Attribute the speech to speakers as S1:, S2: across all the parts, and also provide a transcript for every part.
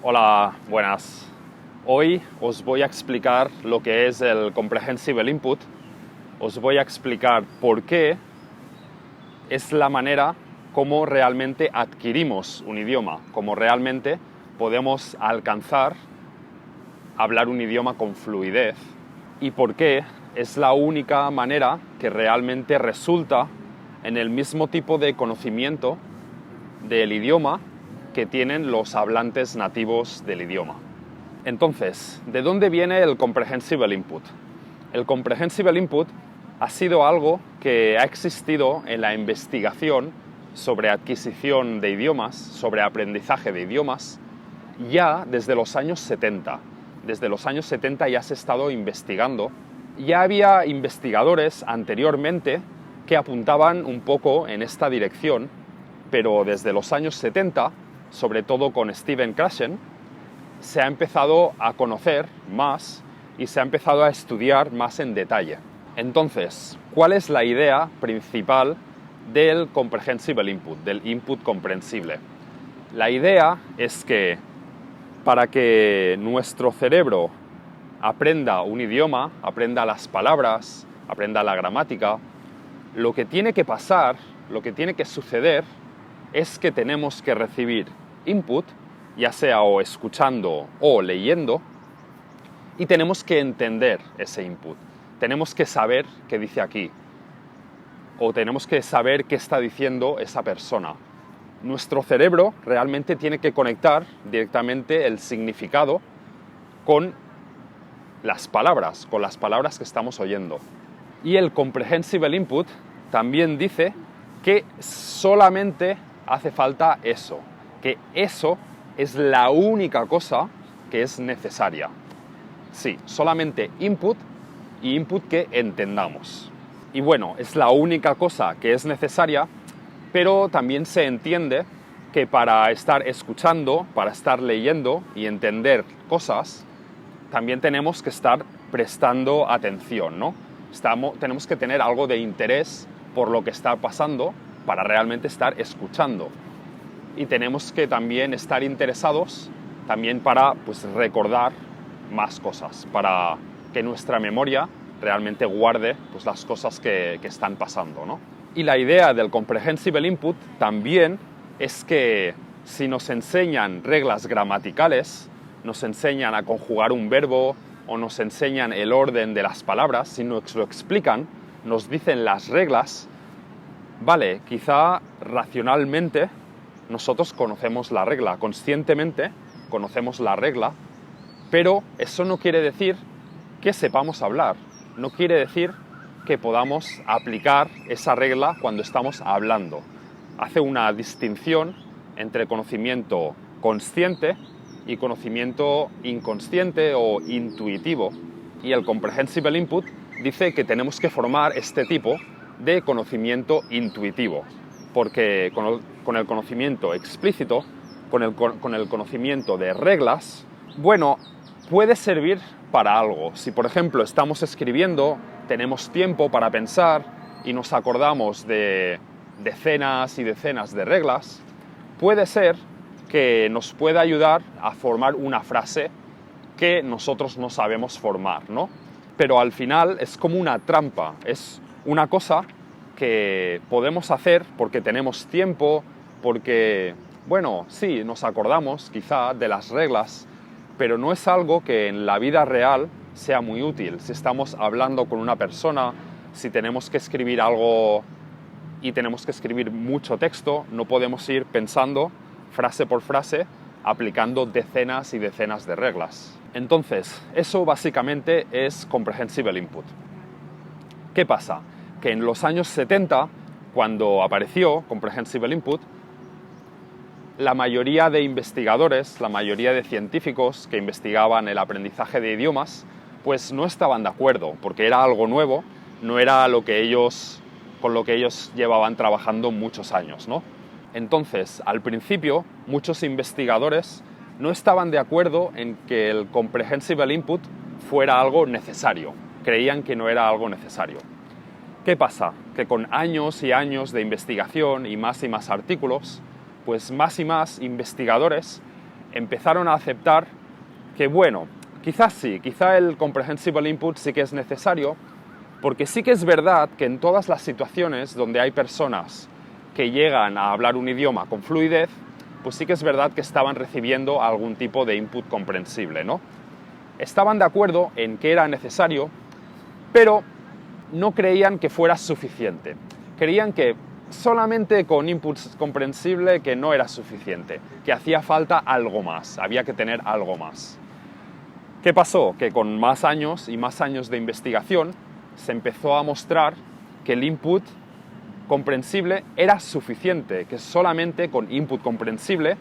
S1: Hola, buenas. Hoy os voy a explicar lo que es el Comprehensible Input. Os voy a explicar por qué es la manera como realmente adquirimos un idioma, cómo realmente podemos alcanzar hablar un idioma con fluidez y por qué es la única manera que realmente resulta en el mismo tipo de conocimiento del idioma que tienen los hablantes nativos del idioma. Entonces, ¿de dónde viene el Comprehensible Input? El Comprehensible Input ha sido algo que ha existido en la investigación sobre adquisición de idiomas, sobre aprendizaje de idiomas, ya desde los años 70. Desde los años 70 ya se ha estado investigando. Ya había investigadores anteriormente que apuntaban un poco en esta dirección, pero desde los años 70, sobre todo con Stephen Krashen, se ha empezado a conocer más y se ha empezado a estudiar más en detalle. Entonces, ¿cuál es la idea principal del Comprehensible Input, del input comprensible? La idea es que para que nuestro cerebro aprenda un idioma, aprenda las palabras, aprenda la gramática, lo que tiene que pasar, lo que tiene que suceder es que tenemos que recibir input, ya sea o escuchando o leyendo, y tenemos que entender ese input. Tenemos que saber qué dice aquí, o tenemos que saber qué está diciendo esa persona. Nuestro cerebro realmente tiene que conectar directamente el significado con las palabras que estamos oyendo. Y el Comprehensible Input también dice que solamente hace falta eso, que eso es la única cosa que es necesaria. Sí, solamente input y input que entendamos. Y bueno, es la única cosa que es necesaria, pero también se entiende que para estar escuchando, para estar leyendo y entender cosas, también tenemos que estar prestando atención, ¿no? Tenemos que tener algo de interés por lo que está pasando para realmente estar escuchando. Y tenemos que también estar interesados también para recordar más cosas, para que nuestra memoria realmente guarde las cosas que están pasando, ¿no? Y la idea del Comprehensible Input también es que si nos enseñan reglas gramaticales, nos enseñan a conjugar un verbo o nos enseñan el orden de las palabras, si nos lo explican, nos dicen las reglas, vale, quizá racionalmente nosotros conocemos la regla, conscientemente conocemos la regla, pero eso no quiere decir que sepamos hablar, no quiere decir que podamos aplicar esa regla cuando estamos hablando. Hace una distinción entre conocimiento consciente y conocimiento inconsciente o intuitivo. Y el Comprehensible Input dice que tenemos que formar este tipo de conocimiento intuitivo, porque con el conocimiento explícito, con el conocimiento de reglas, bueno, puede servir para algo. Si, por ejemplo, estamos escribiendo, tenemos tiempo para pensar y nos acordamos de decenas y decenas de reglas, puede ser que nos pueda ayudar a formar una frase que nosotros no sabemos formar, ¿no? Pero al final es como una trampa, es una cosa que podemos hacer porque tenemos tiempo, porque, bueno, sí, nos acordamos quizá de las reglas, pero no es algo que en la vida real sea muy útil. Si estamos hablando con una persona, si tenemos que escribir algo y tenemos que escribir mucho texto, no podemos ir pensando frase por frase, aplicando decenas y decenas de reglas. Entonces, eso básicamente es Comprehensible Input. ¿Qué pasa? Que en los años 70, cuando apareció Comprehensible Input, la mayoría de investigadores, la mayoría de científicos que investigaban el aprendizaje de idiomas, pues no estaban de acuerdo, porque era algo nuevo, no era con lo que ellos llevaban trabajando muchos años, ¿no? Entonces, al principio, muchos investigadores no estaban de acuerdo en que el Comprehensible Input fuera algo necesario. Creían que no era algo necesario. ¿Qué pasa? Que con años y años de investigación y más artículos, pues más y más investigadores empezaron a aceptar que, bueno, quizás sí, quizá el Comprehensible Input sí que es necesario, porque sí que es verdad que en todas las situaciones donde hay personas que llegan a hablar un idioma con fluidez, pues sí que es verdad que estaban recibiendo algún tipo de input comprensible, ¿no? Estaban de acuerdo en que era necesario, pero no creían que fuera suficiente. Creían que solamente con input comprensible que no era suficiente, que hacía falta algo más, había que tener algo más. ¿Qué pasó? Que con más años y más años de investigación se empezó a mostrar que el input comprensible era suficiente, que solamente con input comprensible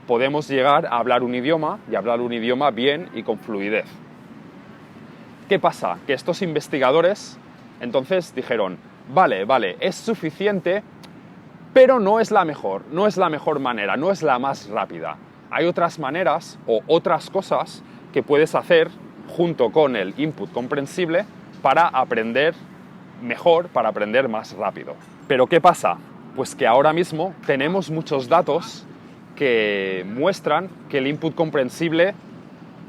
S1: podemos llegar a hablar un idioma y hablar un idioma bien y con fluidez. ¿Qué pasa? Que estos investigadores entonces dijeron, vale, es suficiente, pero no es la mejor manera, no es la más rápida. Hay otras maneras o otras cosas que puedes hacer junto con el input comprensible para aprender mejor, para aprender más rápido. ¿Pero qué pasa? Pues que ahora mismo tenemos muchos datos que muestran que el input comprensible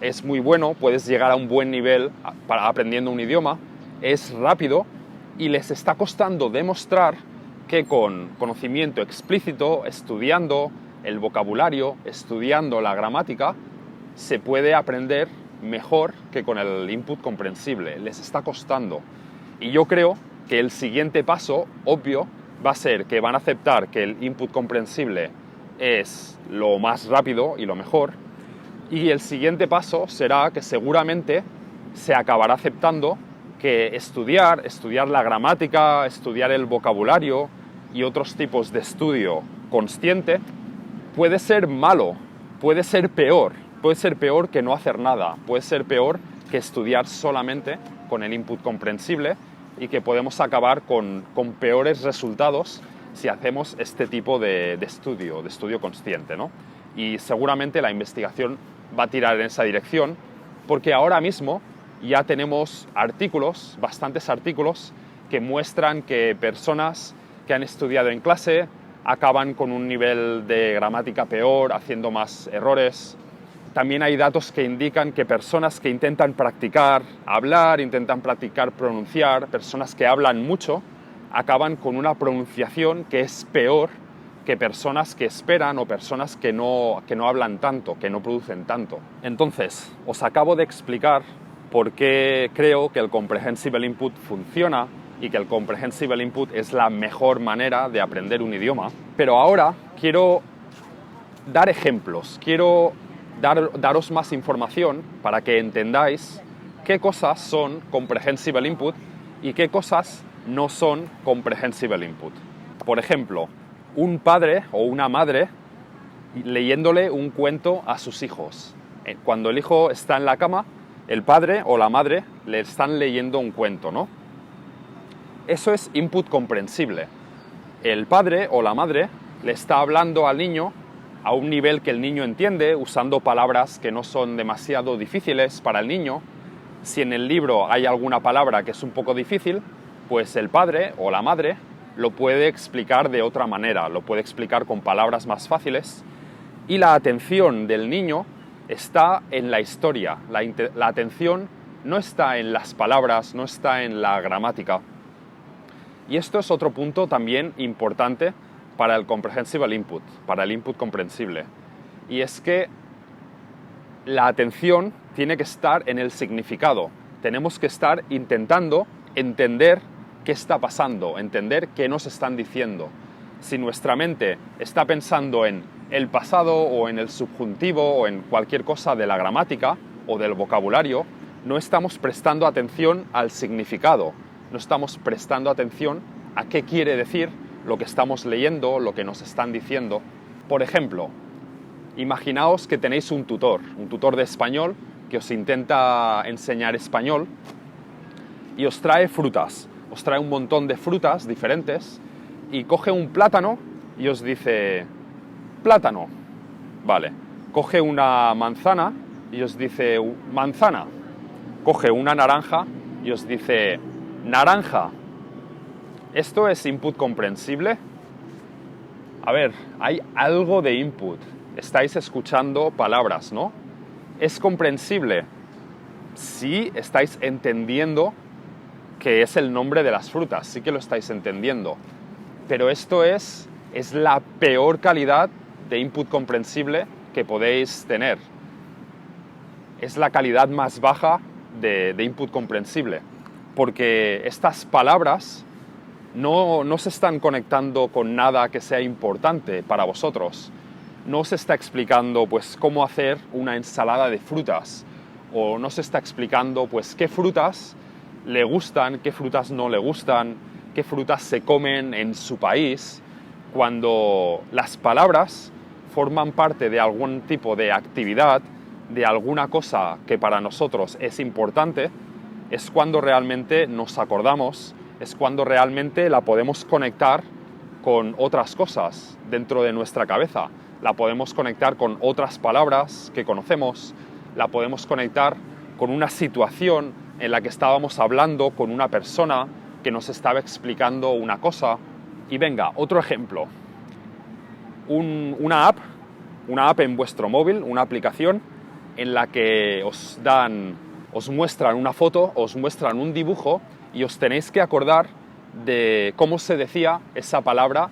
S1: es muy bueno, puedes llegar a un buen nivel para aprendiendo un idioma, es rápido y les está costando demostrar que con conocimiento explícito, estudiando el vocabulario, estudiando la gramática, se puede aprender mejor que con el input comprensible. Les está costando. Y yo creo que el siguiente paso, obvio, va a ser que van a aceptar que el input comprensible es lo más rápido y lo mejor. Y el siguiente paso será que seguramente se acabará aceptando que estudiar la gramática, estudiar el vocabulario y otros tipos de estudio consciente puede ser malo, puede ser peor que no hacer nada, puede ser peor que estudiar solamente con el input comprensible y que podemos acabar con peores resultados si hacemos este tipo de estudio consciente, ¿no? Y seguramente la investigación va a tirar en esa dirección porque ahora mismo ya tenemos bastantes artículos que muestran que personas que han estudiado en clase acaban con un nivel de gramática peor, haciendo más errores. También hay datos que indican que personas que intentan practicar hablar, intentan practicar pronunciar, personas que hablan mucho, acaban con una pronunciación que es peor que personas que esperan o personas que no hablan tanto, que no producen tanto. Entonces, os acabo de explicar por qué creo que el Comprehensible Input funciona y que el Comprehensible Input es la mejor manera de aprender un idioma. Pero ahora quiero dar ejemplos, quiero daros más información para que entendáis qué cosas son Comprehensible Input y qué cosas no son Comprehensible Input. Por ejemplo, un padre o una madre leyéndole un cuento a sus hijos. Cuando el hijo está en la cama, el padre o la madre le están leyendo un cuento, ¿no? Eso es input comprensible. El padre o la madre le está hablando al niño a un nivel que el niño entiende, usando palabras que no son demasiado difíciles para el niño. Si en el libro hay alguna palabra que es un poco difícil, pues el padre o la madre lo puede explicar de otra manera, lo puede explicar con palabras más fáciles y la atención del niño está en la historia. La atención no está en las palabras, no está en la gramática. Y esto es otro punto también importante para el Comprehensible Input, para el input comprensible. Y es que la atención tiene que estar en el significado. Tenemos que estar intentando entender qué está pasando, entender qué nos están diciendo. Si nuestra mente está pensando en el pasado o en el subjuntivo o en cualquier cosa de la gramática o del vocabulario, no estamos prestando atención al significado, no estamos prestando atención a qué quiere decir lo que estamos leyendo, lo que nos están diciendo. Por ejemplo, imaginaos que tenéis un tutor de español que os intenta enseñar español y os trae frutas, os trae un montón de frutas diferentes y coge un plátano y os dice plátano, vale. Coge una manzana y os dice manzana. Coge una naranja y os dice naranja. ¿Esto es input comprensible? A ver, hay algo de input, estáis escuchando palabras, ¿no? ¿Es comprensible? Sí, estáis entendiendo que es el nombre de las frutas, sí que lo estáis entendiendo. Pero esto es la peor calidad de input comprensible que podéis tener. Es la calidad más baja de input comprensible, porque estas palabras no se están conectando con nada que sea importante para vosotros. No os está explicando pues cómo hacer una ensalada de frutas, o no se está explicando pues qué frutas le gustan, qué frutas no le gustan, qué frutas se comen en su país, cuando las palabras forman parte de algún tipo de actividad, de alguna cosa que para nosotros es importante, es cuando realmente nos acordamos, es cuando realmente la podemos conectar con otras cosas dentro de nuestra cabeza. La podemos conectar con otras palabras que conocemos, la podemos conectar con una situación en la que estábamos hablando con una persona que nos estaba explicando una cosa. Y venga, otro ejemplo. Una app en vuestro móvil, una aplicación en la que os muestran una foto, os muestran un dibujo y os tenéis que acordar de cómo se decía esa palabra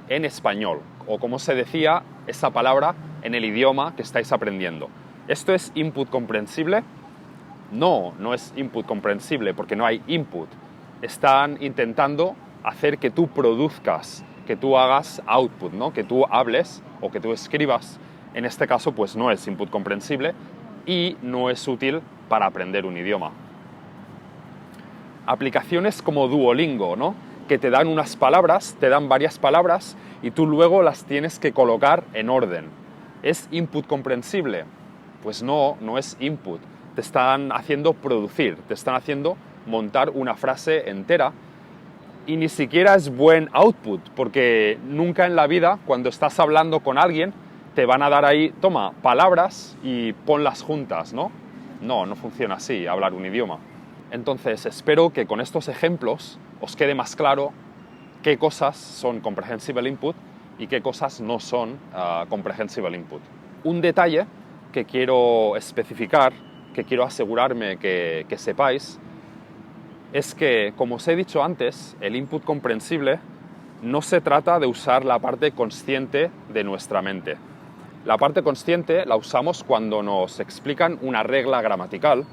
S1: en español o cómo se decía esa palabra en el idioma que estáis aprendiendo. ¿Esto es input comprensible? No, no es input comprensible porque no hay input. Están intentando hacer que tú produzcas, que tú hagas output, ¿no? Que tú hables o que tú escribas. En este caso, pues no es input comprensible y no es útil para aprender un idioma. Aplicaciones como Duolingo, ¿no? Que te dan unas palabras, te dan varias palabras y tú luego las tienes que colocar en orden. ¿Es input comprensible? Pues no, no es input. Te están haciendo producir, te están haciendo montar una frase entera y ni siquiera es buen output, porque nunca en la vida, cuando estás hablando con alguien, te van a dar ahí, toma, palabras y ponlas juntas, ¿no? No, no funciona así, hablar un idioma. Entonces, espero que con estos ejemplos os quede más claro qué cosas son comprehensible input y qué cosas no son comprehensible input. Un detalle que quiero especificar, que quiero asegurarme que sepáis, es que, como os he dicho antes, el input comprensible no se trata de usar la parte consciente de nuestra mente. La parte consciente la usamos cuando nos explican una regla gramatical,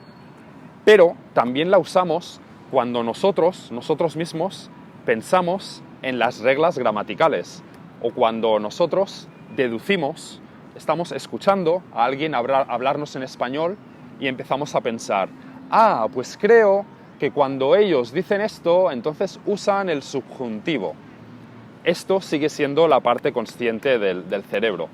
S1: pero también la usamos cuando nosotros mismos pensamos en las reglas gramaticales o cuando nosotros deducimos, estamos escuchando a alguien hablarnos en español y empezamos a pensar, pues creo que cuando ellos dicen esto, entonces usan el subjuntivo. Esto sigue siendo la parte consciente del cerebro.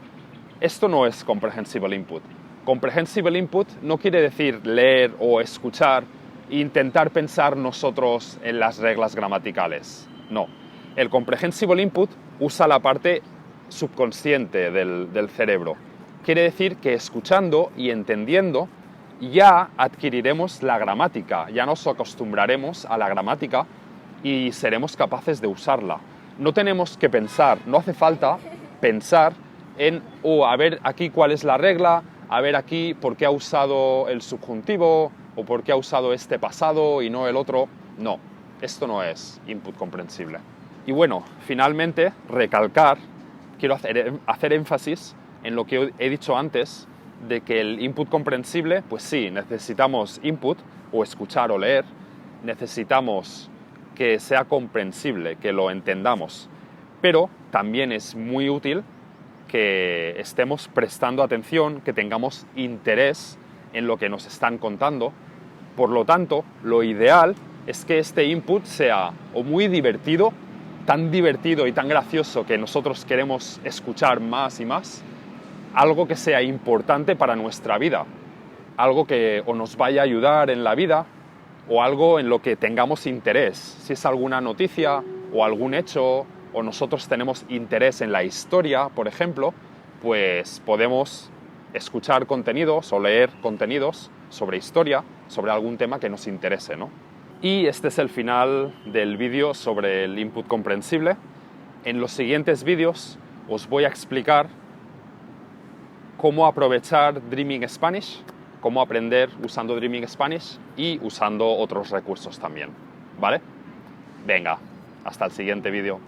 S1: Esto no es comprehensible input. Comprehensible input no quiere decir leer o escuchar e intentar pensar nosotros en las reglas gramaticales. No. El comprehensible input usa la parte subconsciente del cerebro. Quiere decir que escuchando y entendiendo ya adquiriremos la gramática, ya nos acostumbraremos a la gramática y seremos capaces de usarla. No tenemos que pensar, no hace falta pensar en, a ver aquí cuál es la regla, a ver aquí por qué ha usado el subjuntivo o por qué ha usado este pasado y no el otro. No, esto no es input comprensible. Y bueno, finalmente, recalcar, quiero hacer énfasis en lo que he dicho antes, de que el input comprensible, pues sí, necesitamos input, o escuchar o leer, necesitamos que sea comprensible, que lo entendamos, pero también es muy útil que estemos prestando atención, que tengamos interés en lo que nos están contando. Por lo tanto, lo ideal es que este input sea o muy divertido, tan divertido y tan gracioso que nosotros queremos escuchar más y más, algo que sea importante para nuestra vida, algo que o nos vaya a ayudar en la vida o algo en lo que tengamos interés. Si es alguna noticia o algún hecho o nosotros tenemos interés en la historia, por ejemplo, pues podemos escuchar contenidos o leer contenidos sobre historia, sobre algún tema que nos interese, ¿no? Y este es el final del vídeo sobre el input comprensible. En los siguientes vídeos os voy a explicar cómo aprovechar Dreaming Spanish, cómo aprender usando Dreaming Spanish y usando otros recursos también, ¿vale? Venga, hasta el siguiente vídeo.